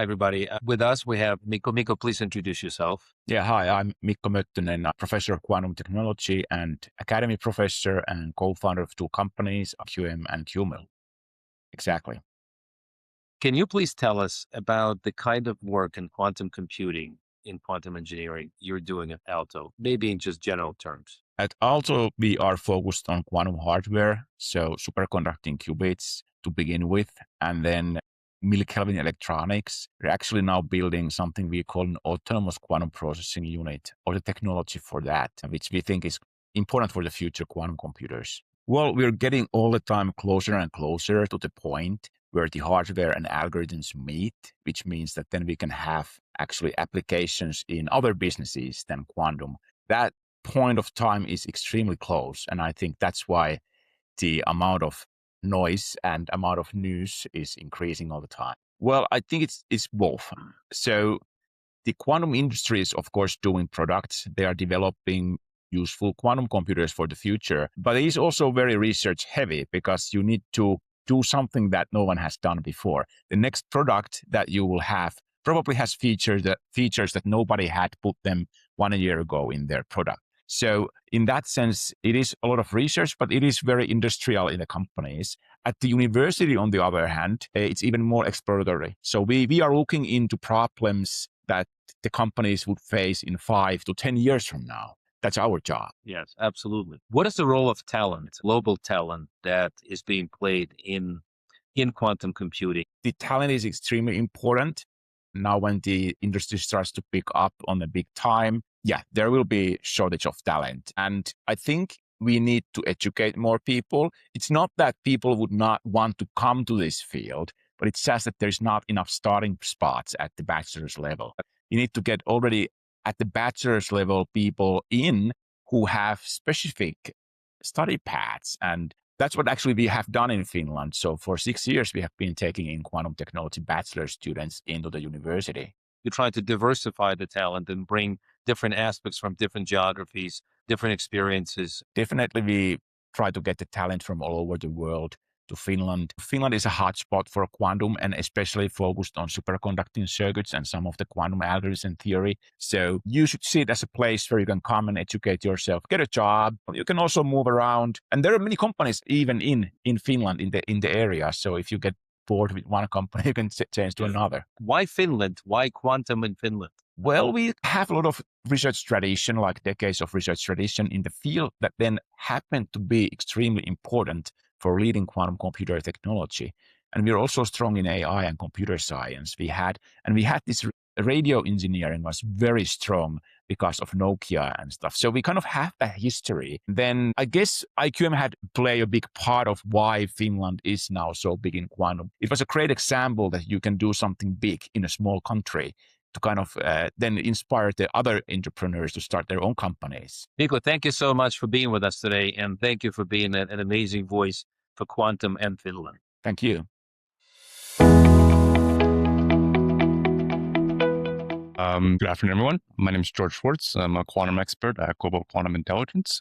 Hi, everybody. With us, we have Mikko. Mikko, please introduce yourself. Yeah, hi, I'm Mikko Möttönen, a professor of quantum technology and academy professor and co-founder of two companies, QM and QMill. Exactly. Can you please tell us about the kind of work in quantum computing, in quantum engineering you're doing at Aalto, maybe in just general terms? At Aalto, we are focused on quantum hardware, so superconducting qubits to begin with, and then millikelvin electronics. We're actually now building something we call an autonomous quantum processing unit, or the technology for that, which we think is important for the future quantum computers. Well, we're getting all the time closer and closer to the point where the hardware and algorithms meet, which means that then we can have actually applications in other businesses than quantum. That point of time is extremely close. And I think that's why the amount of noise and amount of news is increasing all the time. Well, I think it's both. So the quantum industry is, of course, doing products. They are developing useful quantum computers for the future, but it is also very research heavy because you need to do something that no one has done before. The next product that you will have probably has features that nobody had put them 1 year ago in their product. So in that sense, it is a lot of research, but it is very industrial in the companies. At the university, on the other hand, it's even more exploratory. So we are looking into problems that the companies would face in 5 to 10 years from now. That's our job. Yes, absolutely. What is the role of talent, global talent, that is being played in quantum computing? The talent is extremely important. Now when the industry starts to pick up on a big time, yeah, there will be shortage of talent. And I think we need to educate more people. It's not that people would not want to come to this field, but it's just that there's not enough starting spots at the bachelor's level. You need to get already at the bachelor's level people in who have specific study paths. And that's what actually we have done in Finland. So for 6 years, we have been taking in quantum technology bachelor students into the university. You try to diversify the talent and bring different aspects from different geographies, different experiences. Definitely, we try to get the talent from all over the world to Finland. Finland is a hotspot for quantum and especially focused on superconducting circuits and some of the quantum algorithms and theory. So you should see it as a place where you can come and educate yourself, get a job. You can also move around. And there are many companies even in Finland, in the area. So if you get bored with one company, you can change to another. Why Finland? Why quantum in Finland? Well, we have a lot of research tradition, like decades of research tradition in the field that then happened to be extremely important for leading quantum computer technology. And we're also strong in AI and computer science. We had this radio engineering was very strong because of Nokia and stuff. So we kind of have that history. Then I guess IQM had play a big part of why Finland is now so big in quantum. It was a great example that you can do something big in a small country to kind of then inspire the other entrepreneurs to start their own companies. Mikko, thank you so much for being with us today. And thank you for being an amazing voice for quantum and Finland. Thank you. Good afternoon, everyone. My name is George Schwartz. I'm a quantum expert at Global Quantum Intelligence,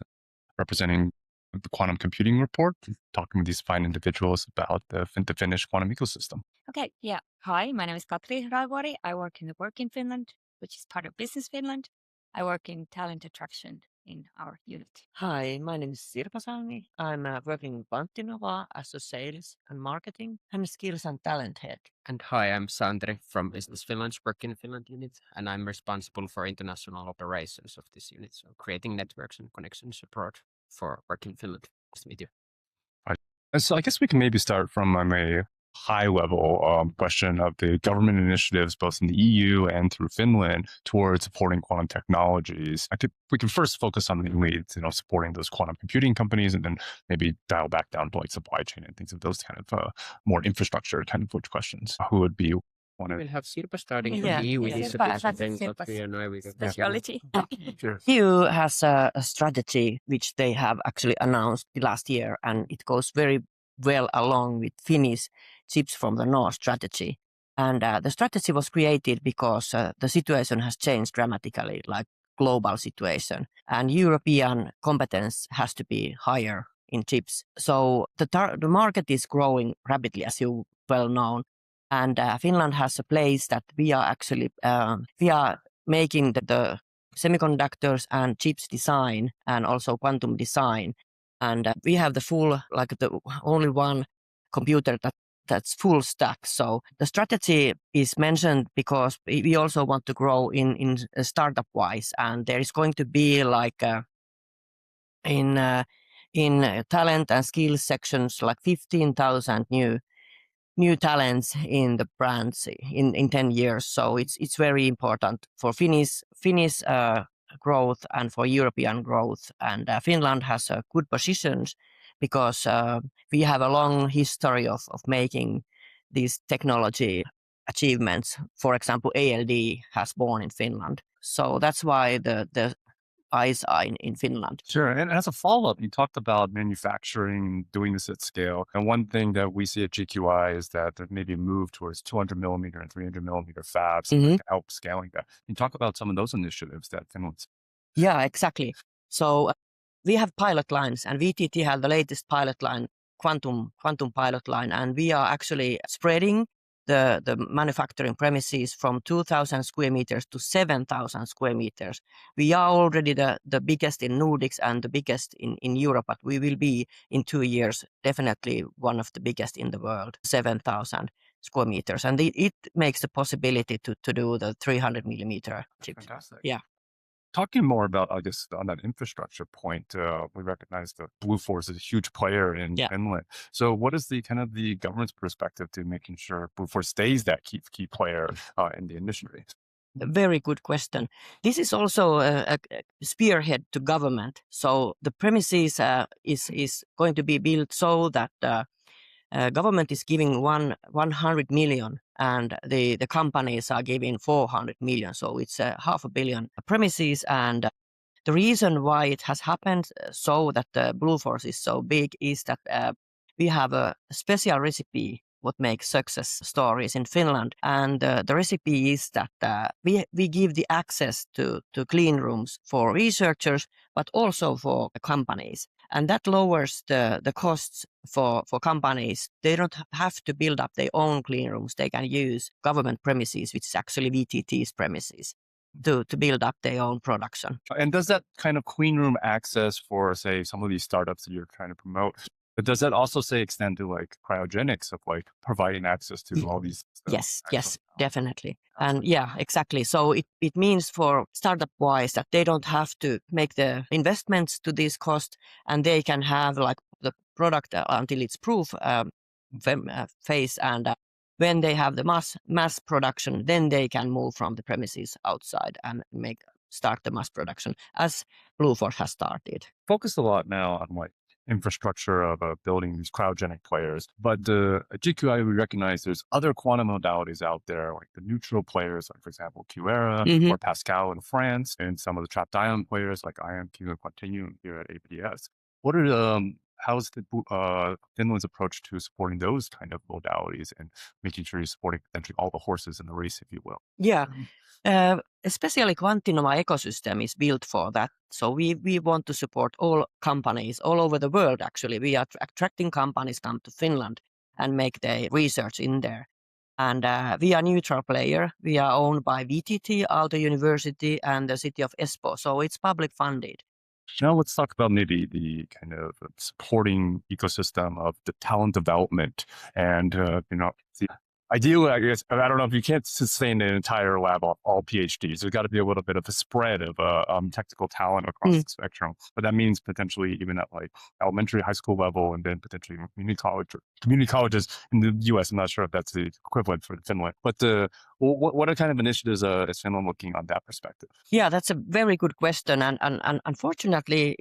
representing the Quantum Computing Report, talking with these fine individuals about the Finnish quantum ecosystem. Okay, yeah. Hi, my name is Katri Raevuori. I work in the Work in Finland, which is part of Business Finland. I work in talent attraction in our unit. Hi, my name is Sirpa Salmi. I'm working in Kvanttinova as a sales and marketing and skills and talent head. And hi, I'm Santeri from Business Finland's Work in Finland unit, and I'm responsible for international operations of this unit, so creating networks and connections abroad for Work in Finland. Nice to meet you. So I guess we can maybe start from a high-level question of the government initiatives, both in the EU and through Finland, towards supporting quantum technologies. I think we can first focus on mainly, supporting those quantum computing companies, and then maybe dial back down to like supply chain and things of those kind of more infrastructure kind of questions. Who would be one of? We'll have Sirpa starting from Yeah, the EU yeah. initiatives, and then Sirpa's Katri and I will go. specialty. Sure. EU has a strategy which they have actually announced last year, and it goes very well along with Finnish chips from the North strategy. And the strategy was created because the situation has changed dramatically, like global situation. And European competence has to be higher in chips. So the market is growing rapidly, as you well know. And Finland has a place that we are actually we are making the semiconductors and chips design and also quantum design. And we have the full, like the only one computer that's full stack. So the strategy is mentioned because we also want to grow in startup wise, and there is going to be like in talent and skills sections like 15,000 new talents in the brands in 10 years. So it's very important for Finnish growth and for European growth. And Finland has good positions because we have a long history of making these technology achievements. For example, ALD has born in Finland. So that's why the eyes are in Finland. Sure. And as a follow-up, you talked about manufacturing, doing this at scale. And one thing that we see at GQI is that there may be a move towards 200 millimeter and 300 millimeter fabs to help scaling that. Can you talk about some of those initiatives that Finland's? Yeah, exactly. So we have pilot lines, and VTT had the latest pilot line, quantum pilot line, and we are actually spreading the manufacturing premises from 2,000 square meters to 7,000 square meters. We are already the biggest in Nordics and the biggest in Europe, but we will be in 2 years definitely one of the biggest in the world, 7,000 square meters. And it makes the possibility to do the 300 millimeter chips. Fantastic. Yeah. Talking more about, I guess, on that infrastructure point, we recognize that Blue Force is a huge player in Finland. So what is the kind of the government's perspective to making sure Blue Force stays that key player in the industry? A very good question. This is also a spearhead to government. So the premises is going to be built so that government is giving 100 million and the companies are giving 400 million. So it's 500 million premises. And the reason why it has happened so that the Blue Force is so big is that we have a special recipe what makes success stories in Finland. And the recipe is that we give the access to clean rooms for researchers, but also for companies. And that lowers the costs for companies. They don't have to build up their own clean rooms. They can use government premises, which is actually VTT's premises, to build up their own production. And does that kind of clean room access for, say, some of these startups that you're trying to promote, but does that also say extend to like cryogenics of like providing access to all these stuff? Yes, definitely. And yeah, exactly. So it means for startup wise that they don't have to make the investments to this cost, and they can have like the product until it's proof phase. And when they have the mass production, then they can move from the premises outside and start the mass production as Blue Force has started. Focus a lot now on like infrastructure of building these cryogenic players. But at GQI, we recognize there's other quantum modalities out there, like the neutral players, like for example, QEra or Pascal in France, and some of the trapped ion players like IonQ and Quanttinova here at APS. What are how's Finland's approach to supporting those kind of modalities and making sure you're supporting potentially all the horses in the race, if you will? Yeah. Especially Kvanttinova ecosystem is built for that. So we want to support all companies all over the world. Actually, we are attracting companies come to Finland and make their research in there. And we are a neutral player. We are owned by VTT, Aalto University, and the city of Espoo. So it's public funded. Now let's talk about maybe the kind of supporting ecosystem of the talent development and ideally, I guess, I don't know if you can't sustain an entire lab of all PhDs. There's got to be a little bit of a spread of technical talent across the spectrum. But that means potentially even at like elementary, high school level, and then potentially community colleges in the US. I'm not sure if that's the equivalent for Finland. But what are kind of initiatives is Finland looking on that perspective? Yeah, that's a very good question. And unfortunately,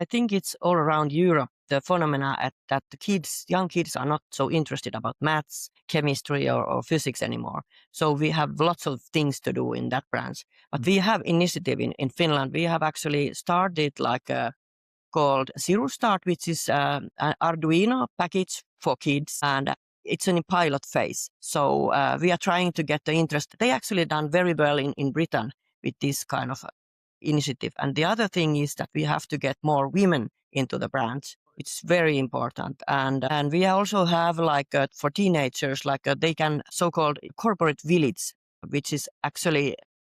I think it's all around Europe, the phenomena that the young kids are not so interested about maths, chemistry or physics anymore. So we have lots of things to do in that branch. But we have initiative in Finland. We have actually started called Zero Start, which is an Arduino package for kids. And it's in a pilot phase. So we are trying to get the interest. They actually done very well in Britain with this kind of initiative. And the other thing is that we have to get more women into the branch. It's very important. And we also have for teenagers, they can so-called corporate village, which is actually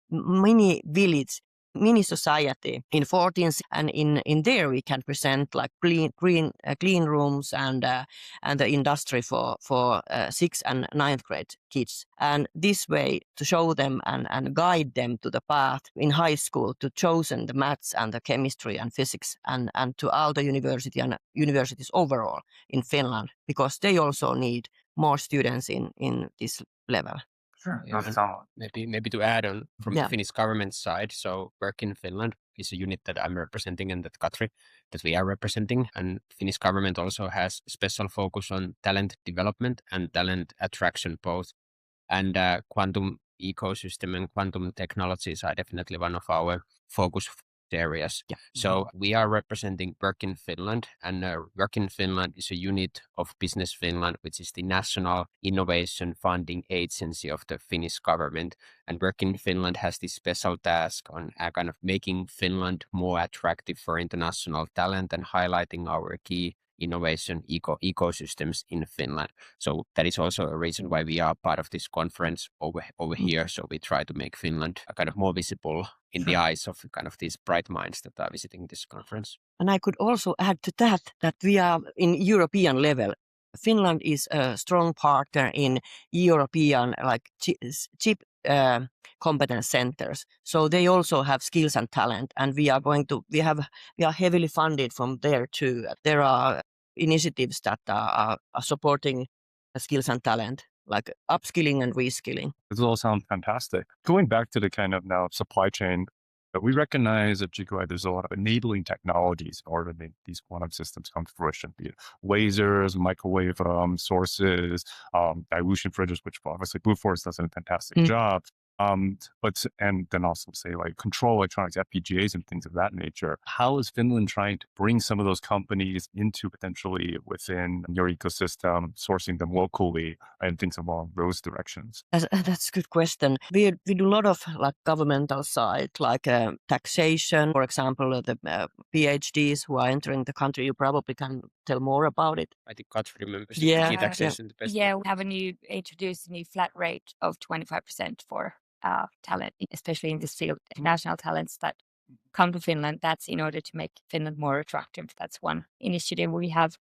mini village, mini society in 14th, and in there we can present like clean rooms and the industry for 6th and 9th grade kids, and this way to show them and guide them to the path in high school to chosen the maths and the chemistry and physics and to all the university and universities overall in Finland, because they also need more students in this level. Sure. Yeah, and maybe to add on from Yeah. the Finnish government side, so Work in Finland is a unit that I'm representing and that Katri, that we are representing. And Finnish government also has special focus on talent development and talent attraction both. And quantum ecosystem and quantum technologies are definitely one of our focus areas. Yeah. So we are representing Work in Finland, and Work in Finland is a unit of Business Finland, which is the national innovation funding agency of the Finnish government. And Work in Finland has this special task on kind of making Finland more attractive for international talent and highlighting our key innovation ecosystems in Finland. So that is also a reason why we are part of this conference over here. So we try to make Finland kind of more visible in the eyes of kind of these bright minds that are visiting this conference. And I could also add to that we are in European level. Finland is a strong partner in European chip competence centers. So they also have skills and talent, and we are heavily funded from there too. There are initiatives that are supporting skills and talent, like upskilling and reskilling. This all sounds fantastic. Going back to the kind of now supply chain, we recognize at GQI there's a lot of enabling technologies in order to make these quantum systems come to fruition, be it lasers, microwave sources, dilution fridges, which obviously Blue Force does a fantastic job. And then also say like control electronics, FPGAs and things of that nature. How is Finland trying to bring some of those companies into potentially within your ecosystem, sourcing them locally and things along those directions? That's a good question. We do a lot of like governmental side, like taxation, for example, the PhDs who are entering the country. You probably can tell more about it. I think Katri remembers Yeah, the taxation the best. Yeah, we have introduced a new flat rate of 25% for talent, especially in this field, international talents that come to Finland. That's in order to make Finland more attractive. That's one initiative we have.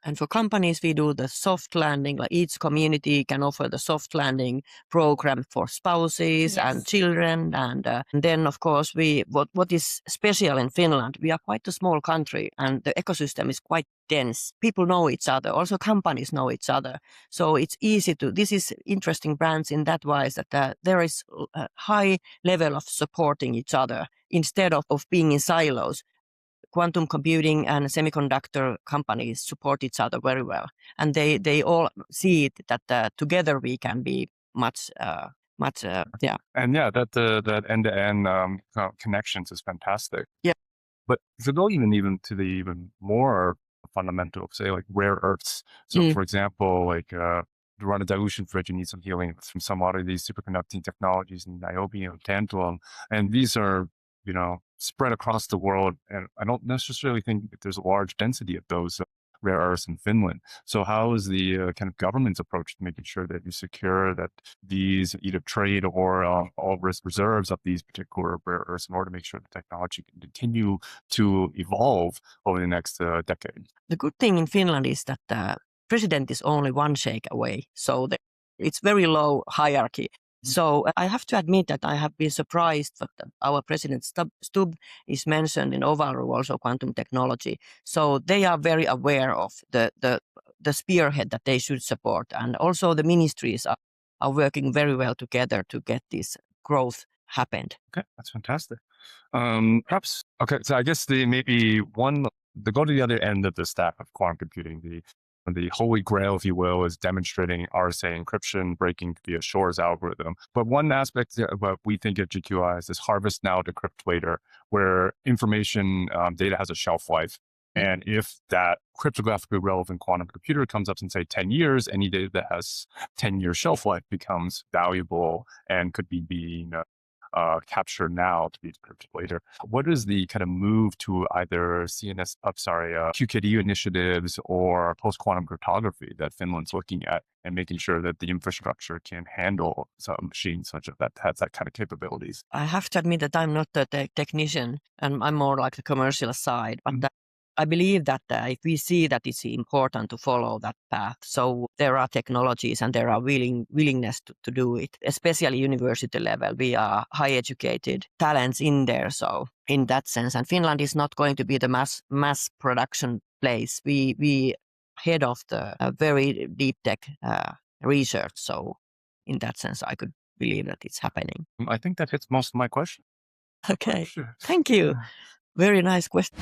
And for companies, we do the soft landing, like each community can offer the soft landing program for spouses and children. And then, of course, what is special in Finland, we are quite a small country and the ecosystem is quite dense. People know each other. Also, companies know each other. So it's easy this is interesting brands in that wise that there is a high level of supporting each other instead of being in silos. Quantum computing and semiconductor companies support each other very well, and they all see it that together we can be much. And that end-to-end connections is fantastic. Yeah. But to go even to the even more fundamental, say like rare earths. So for example, like to run a dilution fridge, you need some helium from some of these superconducting technologies in niobium, tantalum, and these are spread across the world. And I don't necessarily think that there's a large density of those rare earths in Finland. So how is the kind of government's approach to making sure that you secure that these either trade or all reserves of these particular rare earths in order to make sure the technology can continue to evolve over the next decade? The good thing in Finland is that the president is only one shake away. So it's very low hierarchy. So I have to admit that I have been surprised that our president Stubb is mentioned in Ovalu also quantum technology. So they are very aware of the spearhead that they should support. And also the ministries are working very well together to get this growth happened. Okay, that's fantastic. So I guess to go to the other end of the stack of quantum computing, the holy grail, if you will, is demonstrating RSA encryption breaking via Shor's algorithm. But one aspect of what we think at GQI is this harvest now, decrypt later, where information data has a shelf life. And if that cryptographically relevant quantum computer comes up in, say, 10 years, any data that has 10-year shelf life becomes valuable and could be being capture now to be described later. What is the kind of move to either QKD initiatives or post-quantum cryptography that Finland's looking at and making sure that the infrastructure can handle some machines such as that has that kind of capabilities? I have to admit that I'm not a technician and I'm more like the commercial side, but I believe that if we see that it's important to follow that path, so there are technologies and there are willingness to do it, especially university level. We are high educated talents in there. So in that sense, and Finland is not going to be the mass production place. We head of the very deep tech research. So in that sense, I could believe that it's happening. I think that hits most of my questions. Okay, Sure. thank you. Very nice question.